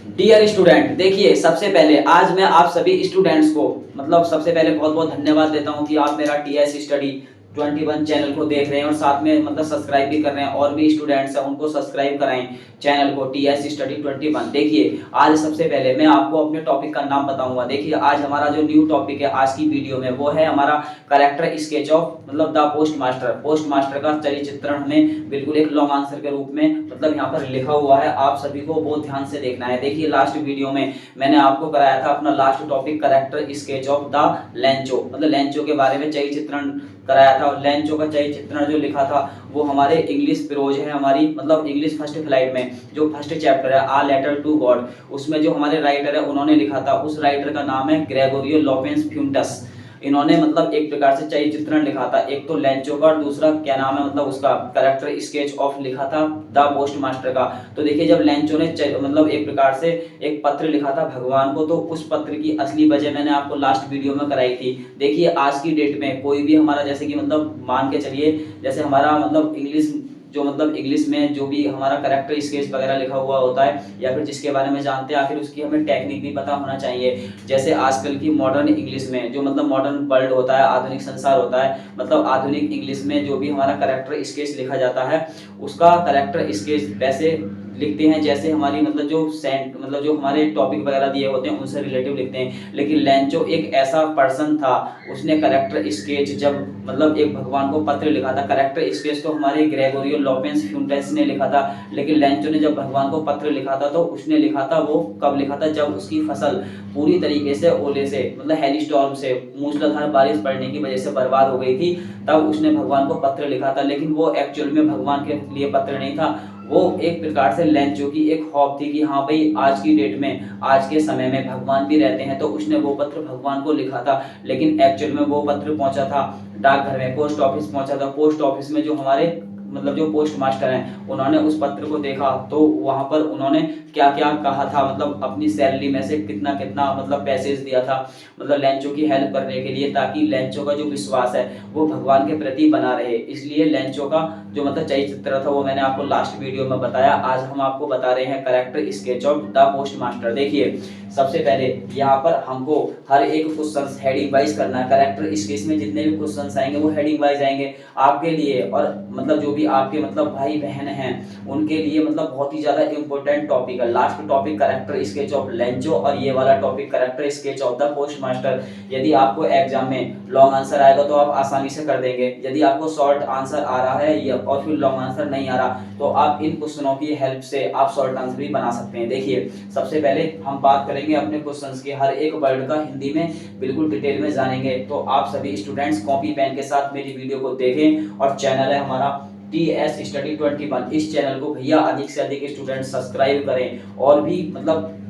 Dear student, देखिए सबसे पहले आज मैं आप सभी स्टूडेंट्स को सबसे पहले बहुत बहुत धन्यवाद देता हूं कि आप मेरा टीएस स्टडी 21 चैनल को देख रहे हैं और साथ में सब्सक्राइब भी कर रहे हैं। और भी स्टूडेंट्स हैं उनको सब्सक्राइब कराएं चैनल को टीएस स्टडी 21। देखिए आज सबसे पहले मैं आपको अपने टॉपिक का नाम बताऊंगा। देखिए आज हमारा जो न्यू टॉपिक है आज की वीडियो में वो है हमारा character sketch of the post master. Post master का चरित्र चित्रण हमें बिल्कुल एक लॉन्ग आंसर के रूप में यहाँ पर लिखा हुआ है, आप सभी को बहुत ध्यान से देखना है। देखिए लास्ट वीडियो में मैंने आपको कराया था अपना last topic character sketch of the Lencho, Lencho के बारे में चरित्र चित्रण कराया था। लेंचो का चरित्र चित्रण जो लिखा था वो हमारे इंग्लिश प्रोज है, हमारी इंग्लिश फर्स्ट फ्लाइट में जो फर्स्ट चैप्टर है आ लेटर टू गॉड, उसमें जो हमारे राइटर है उन्होंने लिखा था। उस राइटर का नाम है ग्रेगोरियो लोपेंस फ्यूंटस। इन्होंने एक प्रकार से चरित्र चित्रण लिखा था, एक तो लेंचो का और दूसरा क्या नाम है उसका करेक्टर स्केच ऑफ लिखा था द पोस्ट मास्टर का। तो देखिए जब लेंचो ने एक प्रकार से एक पत्र लिखा था भगवान को, तो उस पत्र की असली वजह मैंने आपको लास्ट वीडियो में कराई थी। देखिए आज की डेट में कोई भी हमारा जैसे कि मान के चलिए जैसे हमारा इंग्लिश जो इंग्लिश में जो भी हमारा करेक्टर स्केच वगैरह लिखा हुआ होता है या फिर जिसके बारे में जानते हैं, आखिर उसकी हमें टेक्निक भी पता होना चाहिए। जैसे आजकल की मॉडर्न इंग्लिश में जो मॉडर्न वर्ल्ड होता है, आधुनिक संसार होता है, आधुनिक इंग्लिश में जो भी हमारा करेक्टर स्केच लिखा जाता है उसका करेक्टर स्केच वैसे लिखते हैं जैसे हमारी जो हमारे टॉपिक वगैरह दिए होते हैं उनसे रिलेटिव लिखते हैं। लेकिन लेंचो एक ऐसा पर्सन था, उसने करेक्टर स्केच जब एक भगवान को पत्र लिखा था। करेक्टर स्केच तो हमारे ग्रेगोरियो लोपेंस फ्यूंटेस ने लिखा था, लेकिन लेंचो ने जब भगवान को पत्र लिखा था तो उसने लिखा था, वो कब लिखा था जब उसकी फसल पूरी तरीके से ओले से हेलीस्टॉर्म से मूसलाधार बारिश पड़ने की वजह से बर्बाद हो गई थी, तब उसने भगवान को पत्र लिखा था। लेकिन वो एक्चुअल में भगवान के लिए पत्र नहीं था, वो एक प्रकार से लेंचो की एक हॉप थी कि हाँ भाई आज की डेट में आज के समय में भगवान भी रहते हैं, तो उसने वो पत्र भगवान को लिखा था। लेकिन एक्चुअल में वो पत्र पहुंचा था डाकघर में, पोस्ट ऑफिस पहुंचा था। पोस्ट ऑफिस में जो हमारे जो पोस्ट मास्टर हैं उन्होंने उस पत्र को देखा तो वहां पर उन्होंने क्या क्या कहा था, अपनी सैलरी में से कितना कितना पैसेज दिया था लेंचो की हेल्प करने के लिए, ताकि लेंचो का जो विश्वास है वो भगवान के प्रति बना रहे। इसलिए लेंचो का जो चरित्र चित्र था वो मैंने आपको लास्ट वीडियो में बताया। आज हम आपको बता रहे हैं character sketch of the post master. देखिए सबसे पहले यहाँ पर हमको हर एक क्वेश्चन हेडिंग वाइज करना है। करेक्टर स्केच में जितने भी क्वेश्चन आएंगे वो हेडिंग वाइज आएंगे आपके लिए, और जो भी आपके भाई बहन हैं उनके लिए बहुत ही ज्यादा इंपॉर्टेंट टॉपिक है। Last topic character sketch of Lencho और ये वाला topic character sketch of the post master. यदि आपको एग्जाम में लॉन्ग आंसर आएगा तो आप आसानी से कर देंगे। यदि आपको शॉर्ट आंसर आ रहा है या और फिर लॉन्ग आंसर नहीं आ रहा तो आप इन क्वेश्चनों की हेल्प से आप शॉर्ट आंसर भी बना सकते हैं। देखिए सबसे पहले हम बात करेंगे अपने क्वेश्चंस की, हर एक वर्ड का हिंदी में बिल्कुल डिटेल में जानेंगे। तो आप सभी स्टूडेंट्स कॉपी पेन के साथ मेरी वीडियो को देखें, और चैनल है हमारा टीएस स्टडी 21, इस चैनल को भैया अधिक से अधिक स्टूडेंट सब्सक्राइब करें, और भी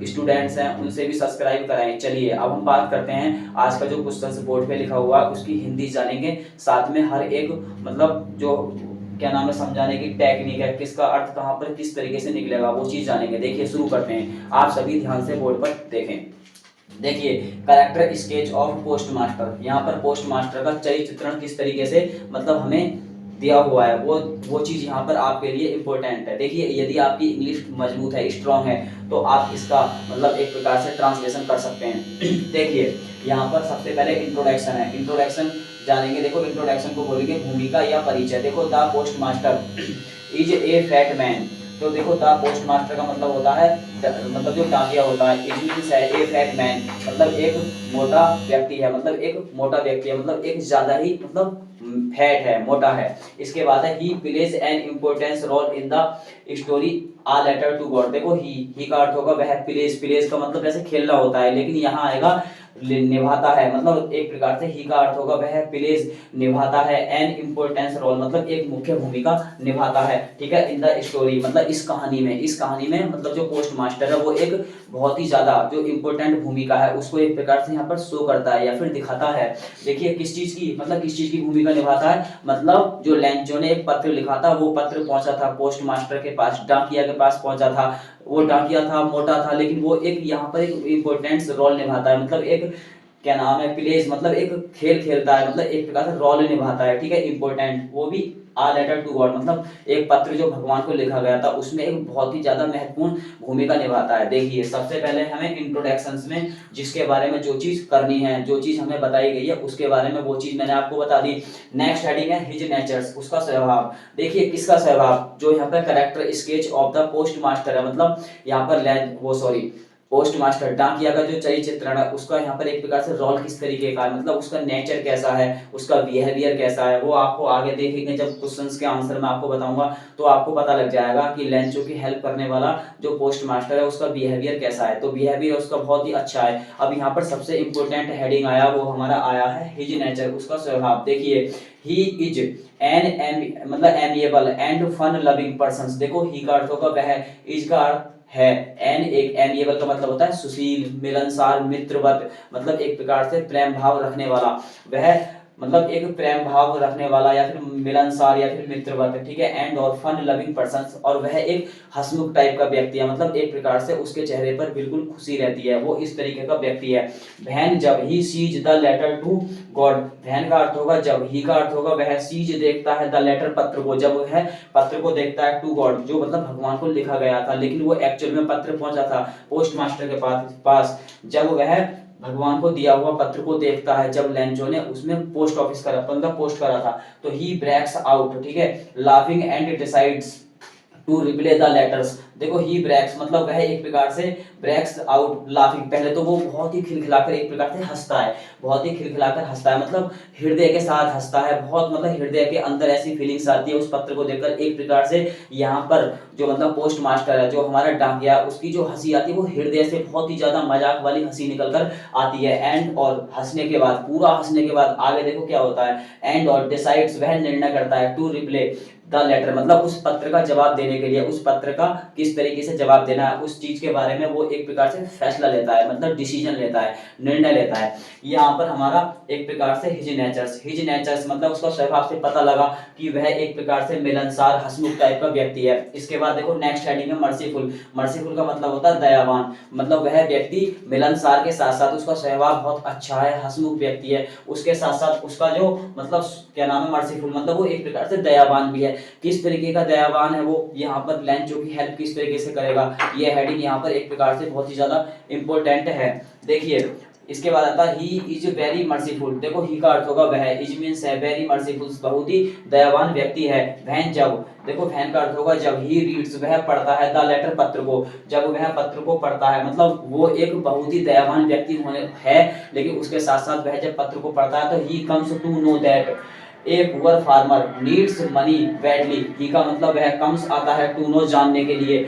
स्टूडेंट्स हैं उनसे भी सब्सक्राइब कराएं। चलिए अब हम बात करते हैं आज का जो क्वेश्चन बोर्ड पे लिखा हुआ है उसकी हिंदी जानेंगे, साथ में हर एक जो क्या नाम है समझाने की टेक्निक है, किसका अर्थ कहां पर किस तरीके से निकलेगा वो चीज जानेंगे। देखिए शुरू करते हैं, आप सभी ध्यान से बोर्ड पर देखें। देखिए character sketch of post master, यहाँ पर पोस्ट मास्टर का चरित्र चित्रण किस तरीके से हमें दिया हुआ है वो चीज यहाँ पर आपके लिए इंपॉर्टेंट है। देखिए यदि आपकी इंग्लिश मजबूत है, स्ट्रांग है, तो आप इसका एक प्रकार से ट्रांसलेशन कर सकते हैं। देखिए यहाँ पर सबसे पहले इंट्रोडक्शन है, इंट्रोडक्शन जानेंगे। देखो इंट्रोडक्शन को बोलेंगे भूमिका या परिचय। देखो the post master is a fat man, तो देखो द पोस्ट मास्टर का होता है जो डाकिया होता है। इट मींस है ए फैट मैन, एक मोटा व्यक्ति है, एक मोटा व्यक्ति है, एक ज्यादा ही फैट है, मोटा है। इसके बाद है he plays an importance role in the story a letter to God. देखो ही का अर्थ होगा वह, प्लेज प्लेज का ऐसे खेलना होता है, लेकिन यहाँ आएगा निभाता है, एक प्रकार से ही का अर्थ होगा वह प्लेज निभाता है, एन इम्पोर्टेंस रोल एक मुख्य भूमिका निभाता है, ठीक है, इन द स्टोरी इस कहानी में जो पोस्ट मास्टर है वो एक बहुत ही ज्यादा जो इम्पोर्टेंट भूमिका है उसको एक प्रकार से यहाँ पर शो करता है या फिर दिखाता है। देखिए किस चीज की भूमिका निभाता है, जो लेंचो ने एक पत्र लिखा था, वो पत्र पहुंचा था पोस्ट मास्टर के पास, डाकिया के पास पहुंचा था। वो डाकिया था, मोटा था, लेकिन वो एक यहाँ पर एक इम्पोर्टेंट रोल निभाता है, एक क्या नाम है प्लेज, मतलब एक खेल खेलता है, मतलब एक प्रकार से रोल निभाता है, ठीक है, इंपॉर्टेंट, वो भी आ लेटर टू गॉड, मतलब एक पत्र जो भगवान को लिखा गया था उसमें एक बहुत ही ज्यादा महत्वपूर्ण भूमिका निभाता है। देखिए सबसे पहले हमें इंट्रोडक्शन में जिसके बारे में जो चीज करनी है, जो चीज हमें बताई गई है उसके बारे में वो चीज मैंने आपको बता दी। नेक्स्ट हेडिंग है हिज नेचर्स, उसका स्वभाव। देखिए किसका स्वभाव, जो यहाँ पर character sketch of the post master है, मतलब यहाँ पर वो सॉरी पोस्ट मास्टर डाकिया का जो चरित्र चित्रण है उसका यहाँ पर एक प्रकार से रोल किस तरीके का है, मतलब उसका नेचर कैसा है, उसका बिहेवियर कैसा है, वो आपको आगे देखेंगे जब क्वेश्चंस के आंसर मैं आपको बताऊंगा तो आपको पता लग जाएगा कि लेंचो की हेल्प करने वाला जो पोस्ट मास्टर है उसका बिहेवियर कैसा है। तो बिहेवियर उसका बहुत ही अच्छा है। अब यहाँ पर सबसे इंपॉर्टेंट हेडिंग आया वो हमारा आया है हिज नेचर, उसका स्वभाव। देखिए ही इज एन मतलब amiable and fun loving person. देखो ही का अर्थ होगा वह, इज का अर्थ है, एन एक एमिएबल का मतलब होता है सुशील, मिलनसार, मित्रवत, मतलब एक प्रकार से प्रेम भाव रखने वाला, वह मतलब एक प्रेम भाव रखने वाला या फिर मिलनसार या फिर मित्रवत, ठीक है, एंड और फन लविंग पर्सन, और वह एक हंसमुख टाइप का व्यक्ति है, मतलब एक प्रकार से उसके चेहरे पर बिल्कुल खुशी रहती है, वो इस तरीके का व्यक्ति है। वहन जब he sees the letter to God, when का अर्थ होगा जब, ही का अर्थ होगा वह, सीज देखता है, द लेटर पत्र को, जब वह पत्र को देखता है, टू गॉड जो मतलब भगवान को लिखा गया था, लेकिन वो एक्चुअल में पत्र पहुंचा था पोस्ट मास्टर के पास, जब वह भगवान को दिया हुआ पत्र को देखता है, जब लेंचो ने उसमें पोस्ट ऑफिस करा मतलब पोस्ट करा था, तो ही ब्रेक्स आउट, ठीक है, laughing and decides to reply the letters. देखो ही ब्रेक्स मतलब वह एक प्रकार से ब्रेक्स आउट लाफिंग, पहले तो वो बहुत ही खिलखिलाकर एक प्रकार से हंसता है, बहुत ही खिलखिलाकर हंसता है, मतलब हृदय के साथ हंसता है, बहुत मतलब हृदय के अंदर ऐसी फीलिंग्स आती है उस पत्र को देखकर, एक प्रकार से यहाँ पर जो मतलब पोस्ट मास्टर है जो हमारा डाकिया, उसकी जो हंसी आती है वो हृदय से बहुत ही ज्यादा मजाक वाली हंसी निकलकर आती है। एंड और हंसने के बाद, पूरा हंसने के बाद आगे देखो क्या होता है, एंड और डिसाइड्स वह निर्णय करता है, टू रिप्ले द लेटर मतलब उस पत्र का जवाब देने के लिए, उस पत्र का किस तरीके से जवाब देना है उस चीज के बारे में वो एक प्रकार से फैसला लेता है, मतलब डिसीजन लेता है, निर्णय लेता है। यहाँ पर हमारा एक प्रकार से हिज नेचर्स मतलब उसका स्वभाव से पता लगा कि वह एक प्रकार से मिलनसार हंसमुख टाइप का व्यक्ति है। इसके बाद देखो नेक्स्ट हेडिंग है मर्सीफुल। मर्सीफुल का मतलब होता है दयावान, मतलब वह व्यक्ति मिलनसार के साथ साथ उसका स्वभाव बहुत अच्छा है, हंसमुख व्यक्ति है, उसके साथ साथ उसका जो मतलब क्या नाम है मर्सीफुल मतलब वो एक प्रकार से दयावान भी है। किस तरीके का दयावान है वो, यहाँ पर लेंचो की हेल्प किस तरीके से करेगा, ये हेडिंग यहाँ पर एक प्रकार से बहुत ही ज्यादा इंपॉर्टेंट है। देखिए इसके बाद आता है ही इज वेरी मर्सीफुल। देखो ही का अर्थ होगा वह, इज मींस है, वेरी मर्सीफुल बहुत ही दयावान व्यक्ति है। वहन जब, देखो वहन का अर्थ होगा जब, ही रीड्स वह पढ़ता है, द लेटर पत्र को, जब वह पत्र को पढ़ता है, मतलब वो एक बहुत ही दयावान व्यक्ति होने है, लेकिन उसके साथ साथ वह जब पत्र को पढ़ता है तो he comes to know that a poor farmer needs money badly. He का मतलब वह कम्स आता है, टू नो जानने के लिए,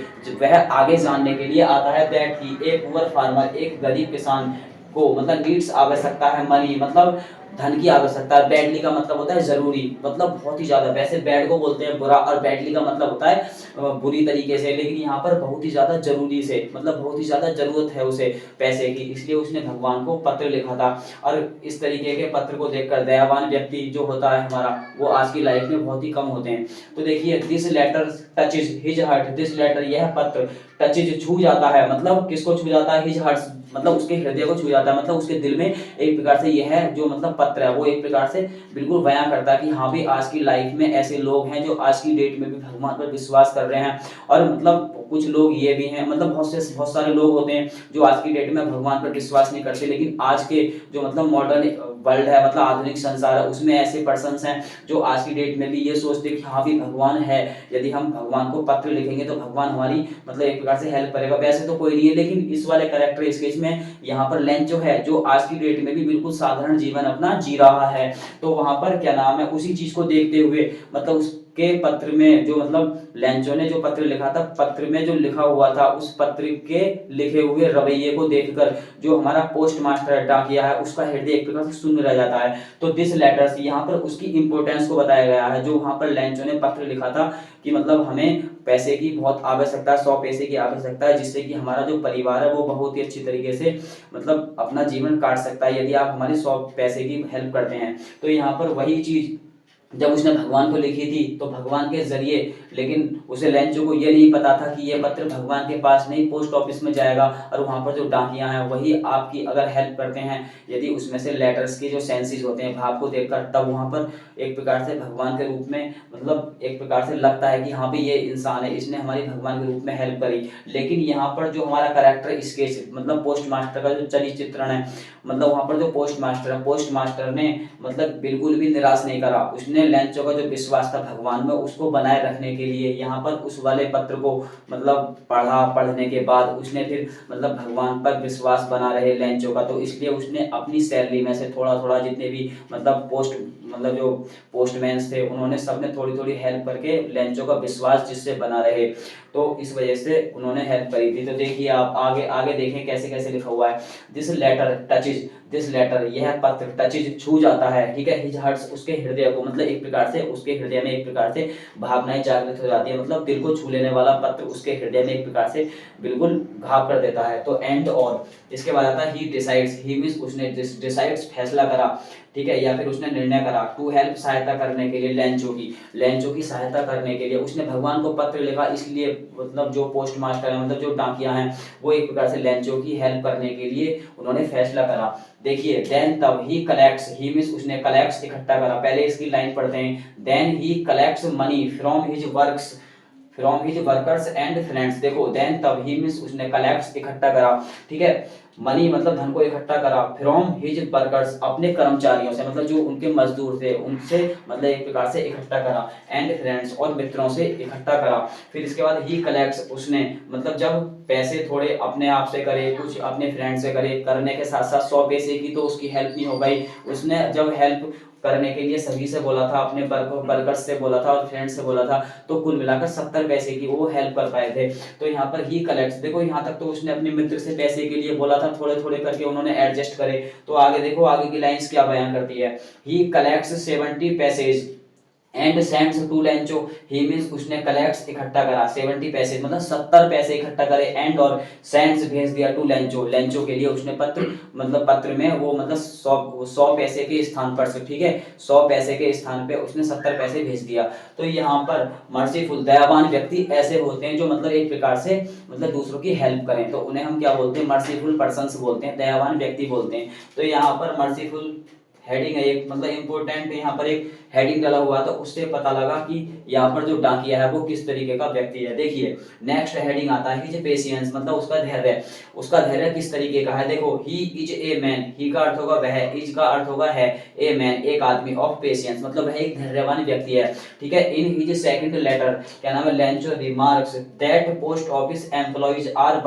वह आगे जानने के लिए आता है, that he A poor farmer एक गरीब किसान को मतलब नीड्स आवश्यकता है, मनी मतलब धन की आवश्यकता है, बैडली का मतलब होता है जरूरी, मतलब बहुत ही ज्यादा, वैसे बैड को बोलते हैं बुरा और बैडली का मतलब होता है बुरी तरीके से, लेकिन यहाँ पर बहुत ही ज्यादा जरूरी से, मतलब बहुत ही ज्यादा जरूरत है उसे पैसे की, इसलिए उसने भगवान को पत्र लिखा था। और इस तरीके के पत्र को देखकर दयावान व्यक्ति जो होता है हमारा वो आज की लाइफ में बहुत ही कम होते हैं। तो देखिए this letter touches his heart, this letter यह पत्र टचेज छू जाता है, मतलब किसको छू जाता है, हिज हार्ट मतलब उसके हृदय को छू जाता है, मतलब उसके दिल में एक प्रकार से यह जो मतलब पत्र है वो एक प्रकार से बिल्कुल बयां करता है कि हाँ भी आज की लाइफ में ऐसे लोग हैं जो आज की डेट में भी भगवान पर विश्वास कर रहे हैं। और मतलब कुछ लोग ये भी हैं, मतलब बहुत सारे लोग होते हैं जो आज की डेट में भगवान पर विश्वास नहीं करते, लेकिन आज के जो मतलब मॉडर्न वर्ल्ड है, मतलब आधुनिक संसार है, उसमें ऐसे पर्सन्स हैं जो आज की डेट में भी ये सोचते हैं कि हाँ भी भगवान है, यदि हम भगवान को पत्र लिखेंगे तो भगवान हमारी मतलब एक प्रकार से हेल्प करेगा। वैसे तो कोई नहीं है, लेकिन इस वाले कैरेक्टर स्केच में यहाँ पर लेंचो है जो आज की डेट में भी बिल्कुल साधारण जीवन अपना जी रहा है, तो वहां पर क्या नाम है उसी चीज को देखते हुए मतलब उसके पत्र में जो मतलब लेंचो ने जो पत्र लिखा था, पत्र में जो लिखा हुआ था उस पत्र के लिखे हुए रवैये को देखकर जो हमारा पोस्ट मास्टर डाकिया है उसका हृदय एक प्रकार से शून्य रह जाता है। तो दिस लेटर्स यहाँ पर उसकी इंपोर्टेंस को बताया गया है, जो वहां पर लेंचो ने पत्र लिखा था कि मतलब हमें पैसे की बहुत आवश्यकता है, 100 पैसे की आवश्यकता है, जिससे कि हमारा जो परिवार है वो बहुत ही अच्छी तरीके से मतलब अपना जीवन काट सकता है यदि आप हमारी 100 पैसे की हेल्प करते हैं। तो यहाँ पर वही चीज जब उसने भगवान को लिखी थी तो भगवान के जरिए, लेकिन उसे लेंचो को ये नहीं पता था कि ये पत्र भगवान के पास नहीं पोस्ट ऑफिस में जाएगा, और वहाँ पर जो डाकिया हैं वही आपकी अगर हेल्प करते हैं, यदि उसमें से लेटर्स के जो सेंसेस होते हैं भाव को देखकर, तब वहाँ पर एक प्रकार से भगवान के रूप में, मतलब एक प्रकार से लगता है कि हाँ भी ये इंसान है, इसने हमारी भगवान के रूप में हेल्प करी। लेकिन यहाँ पर जो हमारा करेक्टर स्केच, मतलब पोस्ट मास्टर का जो चरित्र चित्रण है, मतलब वहाँ पर जो पोस्ट मास्टर है, पोस्ट मास्टर ने मतलब बिल्कुल भी निराश नहीं करा। उसने लेंचो का जो विश्वास था भगवान में उसको बनाए रखने के लिए यहाँ पर उस वाले पत्र को मतलब पढ़ा, पढ़ने के बाद उसने फिर मतलब भगवान पर विश्वास बना रहे लेंचो का, तो इसलिए उसने अपनी सैलरी में से थोड़ा थोड़ा, जितने भी मतलब मतलब जो पोस्टमैन थे उन्होंने सबने थोड़ी थोड़ी हेल्प करके लेंचो का विश्वास जिससे बना रहे, तो इस वजह से उन्होंने हेल्प करी थी। तो देखिए आप आगे आगे देखें कैसे कैसे लिखा हुआ है। This letter touches, this letter, यह पत्र टचेज छू जाता है, ठीक है, हिज हार्ट्स, उसके हृदय को, मतलब एक प्रकार से उसके हृदय में एक प्रकार से भावनाएं जागृत हो जाती है, मतलब दिल को छू लेने वाला पत्र उसके हृदय में एक प्रकार से बिल्कुल घाव कर देता है। तो एंड और इसके बाद आता है ही डिसाइड्स, ही मींस उसने डिसाइड्स फैसला करा, ठीक है, या फिर उसने निर्णय करा, टू हेल्प सहायता करने के लिए लेंचो की सहायता करने के लिए उसने भगवान को पत्र लिखा, इसलिए मतलब जो पोस्ट मास्टर है, मतलब जो डाकिया हैं, वो एक प्रकार से लेंचो की हेल्प करने के लिए उन्होंने फैसला करा। देखिए देन तब ही कलेक्ट्स, ही मींस उसने कलेक्ट्स इकट्ठा करा, पहले इसकी लाइन पढ़ते हैं, then he collects money from his works, from his workers and friends. देखो देन तब ही मींस उसने कलेक्ट्स इकट्ठा करा, ठीक है, मनी मतलब धन को इकट्ठा करा, फ्रॉम हिज वर्कर्स अपने कर्मचारियों से, मतलब जो उनके मजदूर थे उनसे, मतलब एक प्रकार से इकट्ठा करा, एंड फ्रेंड्स और मित्रों से इकट्ठा करा। फिर इसके बाद ही कलेक्ट्स, उसने मतलब जब पैसे थोड़े अपने आप से करे, कुछ अपने फ्रेंड से करे, करने के साथ साथ 100 पैसे की तो उसकी हेल्प नहीं हो पाई, उसने जब हेल्प करने के लिए सभी से बोला था, अपने वर्कर्स से बोला था और फ्रेंड से बोला था, तो कुल मिलाकर 70 पैसे की वो हेल्प कर पाए थे। तो यहाँ पर ही कलेक्ट्स, देखो यहाँ तक तो उसने अपने मित्र से पैसे के लिए बोला था, थोड़े थोड़े करके उन्होंने एडजस्ट करे, तो आगे देखो आगे की लाइंस क्या बयान करती है, he collects 70 pesos and sends to Lencho, he means उसने कलेक्ट्स इकट्ठा करा 70 पैसे, मतलब 70 पैसे इकट्ठा करे, एंड और सेंड्स भेज दिया टू लेंचो, लेंचो के लिए उसने पत्र, मतलब पत्र में वो मतलब 100 पैसे के स्थान पर से, ठीक है, 100 पैसे के स्थान पे उसने 70 पैसे भेज दिया। तो यहाँ पर मर्सीफुल, दयावान व्यक्ति ऐसे होते हैं जो मतलब एक प्रकार से मतलब दूसरों की हेल्प करें, तो उन्हें हम क्या बोलते हैं, मर्सीफुल पर्सन्स बोलते हैं, दयावान व्यक्ति बोलते हैं। तो यहाँ पर मर्सीफुल हेडिंग है एक, मतलब इंपोर्टेंट यहाँ पर एक हेडिंग डाला हुआ, तो उससे पता लगा कि यहाँ पर जो डाकिया है वो किस तरीके का व्यक्ति है। देखिए नेक्स्ट हेडिंग आता है हिज पेशेंस, मतलब उसका धैर्य, उसका धैर्य किस तरीके का है। देखो ही इज ए मैन, ही का अर्थ होगा वह, इज का अर्थ होगा है, ए मैन एक आदमी, ऑफ पेशेंस मतलब वह एक धैर्यवान व्यक्ति है, ठीक है। इन हिज सेकंड लेटर, क्या नाम है, Lencho remarks that post office employees are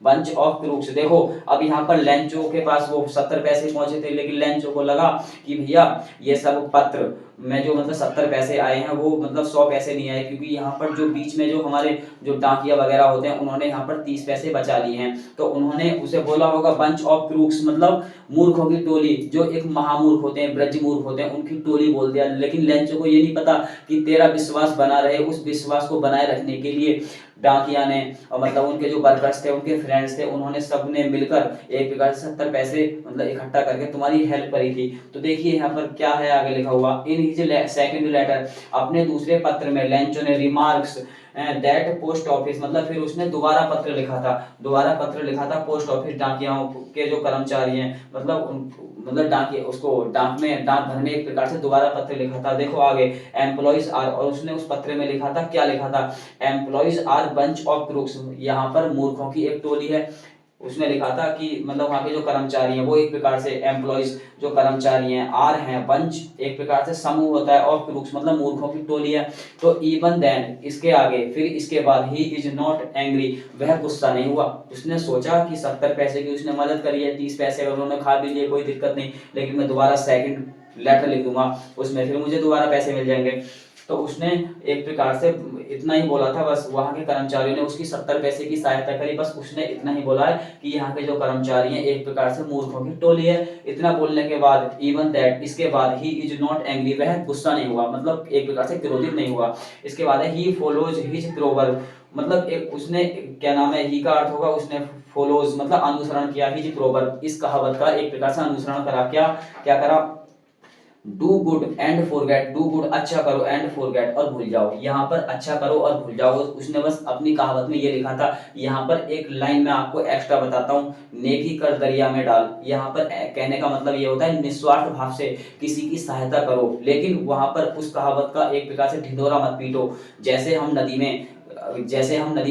bunch of crooks. देखो अब यहाँ पर लेंचो के पास वो 70 पैसे पहुंचे थे, लेकिन लेंचो को लगा कि भैया ये सब पत्र में जो मतलब 70 पैसे आए हैं वो मतलब 100 पैसे नहीं आए, क्योंकि यहाँ पर जो बीच में जो हमारे जो डाकिया वगैरह होते हैं उन्होंने यहाँ पर 30 पैसे बचा लिए हैं, तो उन्होंने उसे बोला होगा बंच ऑफ क्रूक्स, मतलब मूर्खों की टोली, जो एक महामूर्ख होते हैं, ब्रज मूर्ख होते हैं, उनकी टोली बोल दिया। लेकिन लेंचो को ये नहीं पता कि तेरा विश्वास बना रहे, उस विश्वास को बनाए रखने के लिए डाकिया ने और मतलब उनके जो वर्कर्स थे, उनके फ्रेंड्स थे, उन्होंने सबने मिलकर एक प्रकार से 70 पैसे मतलब इकट्ठा करके तुम्हारी हेल्प करी थी। तो देखिए यहाँ पर क्या है आगे लिखा हुआ, इन हिज सेकंड लेटर, अपने दूसरे पत्र में लेंचो ने रिमार्क्स दैट पोस्ट ऑफिस, मतलब फिर उसने दोबारा पत्र लिखा था, दोबारा पत्र लिखा था पोस्ट ऑफिस डाकियाओं के जो कर्मचारी हैं, मतलब डाकिया उसको डाक भरने एक प्रकार से दोबारा पत्र लिखा था। देखो आगे एम्प्लॉइज आर, और उसने उस पत्र में लिखा था, क्या लिखा था, employees are bunch of crooks, यहाँ पर मूर्खों की एक टोली है। उसने लिखा था कि मतलब वहाँ के जो कर्मचारी हैं वो एक प्रकार से एम्प्लॉइज जो कर्मचारी हैं, आर हैं, बंच एक प्रकार से समूह होता है, और क्रूक्स मतलब मूर्खों की टोली है। तो इवन देन इसके आगे फिर इसके बाद ही इज नॉट एंग्री, वह गुस्सा नहीं हुआ। उसने सोचा कि 70 पैसे की उसने मदद करी है, 30 पैसे अगर उन्होंने खा भी लिए कोई दिक्कत नहीं, लेकिन मैं दोबारा सेकंड लेटर लिख दूंगा उसमें, फिर मुझे दोबारा पैसे मिल जाएंगे। तो उसने एक प्रकार से इतना ही बोला था, बस वहां के कर्मचारियों ने उसकी 70 पैसे की सहायता करी, बस उसने इतना ही बोला है कि यहाँ के जो कर्मचारी हैं एक प्रकार से मूर्खों की टोली है। इतना बोलने के बाद इवन दैट, इसके बाद ही इज नॉट एंग्री, वह गुस्सा नहीं हुआ, मतलब एक प्रकार से क्रोधित नहीं हुआ। इसके बाद है ही फॉलोज हिज प्रोवर्ब, मतलब एक उसने क्या नाम है, ही का अर्थ होगा उसने फॉलोज मतलब अनुसरण किया, हिज प्रोवर्ब इस कहावत का एक प्रकार से अनुसरण करा, क्या क्या करा, do good and forget, do good अच्छा करो एंड फॉरगेट और भूल जाओ। यहाँ पर अच्छा करो और भूल जाओ उसने बस अपनी कहावत में ये लिखा था। यहाँ पर एक लाइन मैं आपको एक्स्ट्रा बताता हूँ, नेकी कर दरिया में डाल। यहाँ पर कहने का मतलब ये होता है निस्वार्थ भाव से किसी की सहायता करो, लेकिन वहां पर उस कहावत का एक प्रकार से ढिंढोरा मत पीटो। जैसे हम नदी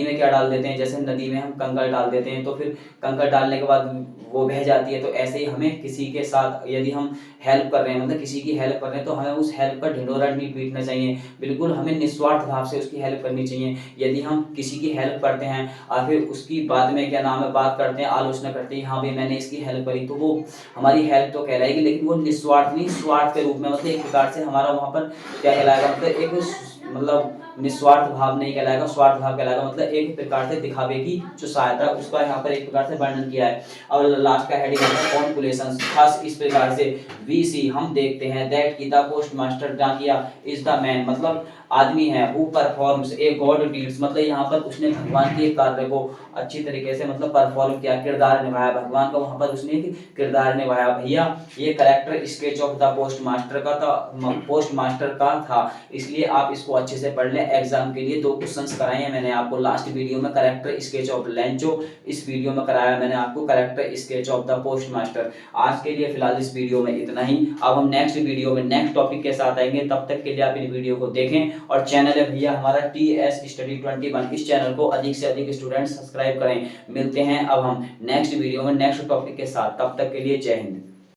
में क्या डाल देते हैं, जैसे नदी में हम कंकड़ डाल देते हैं तो फिर कंकड़ डालने के बाद वो बह जाती है, तो ऐसे ही हमें किसी के साथ यदि हम हेल्प कर रहे हैं, मतलब किसी की हेल्प कर रहे हैं, तो हमें उस हेल्प का ढिंढोरा नहीं पीटना चाहिए। बिल्कुल हमें निस्वार्थ भाव से उसकी हेल्प करनी चाहिए। यदि हम किसी की हेल्प करते हैं और फिर उसकी बाद में क्या नाम है बात करते हैं, आलोचना करते हैं, हाँ भाई मैंने इसकी हेल्प करी, तो वो हमारी हेल्प तो कहलाएगी, लेकिन वो निस्वार्थ नहीं, स्वार्थ के रूप में, मतलब एक प्रकार से हमारा वहां पर क्या कहलाएगा, मतलब एक मतलब निस्वार्थ भाव नहीं कहलाएगा, स्वार्थ भाव कहलाएगा। मतलब एक प्रकार से दिखावे की जो सहायता, उसका यहाँ पर एक प्रकार से वर्णन किया है। और लास्ट का हेडिंग है कॉन्कुलेशंस। खास इस प्रकार से वी सी हम देखते हैं दैट की द पोस्ट मास्टर डाकिया इज द मैन, मतलब आदमी है, who performs a god deeds, मतलब यहाँ पर उसने भगवान के कार्य को अच्छी तरीके से मतलब परफॉर्म किया, किरदार निभाया भगवान का, वहां पर उसने एक किरदार निभाया। भैया ये character sketch of the post master का था, पोस्ट मास्टर का था, इसलिए आप इसको अच्छे से पढ़ लें। एग्जाम के लिए 2 क्वेश्चंस कराए हैं मैंने आपको लास्ट वीडियो में, करेक्टर स्केच ऑफ लेंचो, इस वीडियो में कराया मैंने आपको character sketch of the post master. आज के लिए फिलहाल इस वीडियो में इतना ही। अब हम नेक्स्ट वीडियो में नेक्स्ट टॉपिक के साथ आएंगे, तब तक के लिए आप इन वीडियो को देखें। और चैनल है भैया हमारा TS स्टडी 21, इस चैनल को अधिक से अधिक स्टूडेंट सब्सक्राइब करें। मिलते हैं अब हम नेक्स्ट वीडियो में नेक्स्ट टॉपिक के साथ, तब तक के लिए जय हिंद।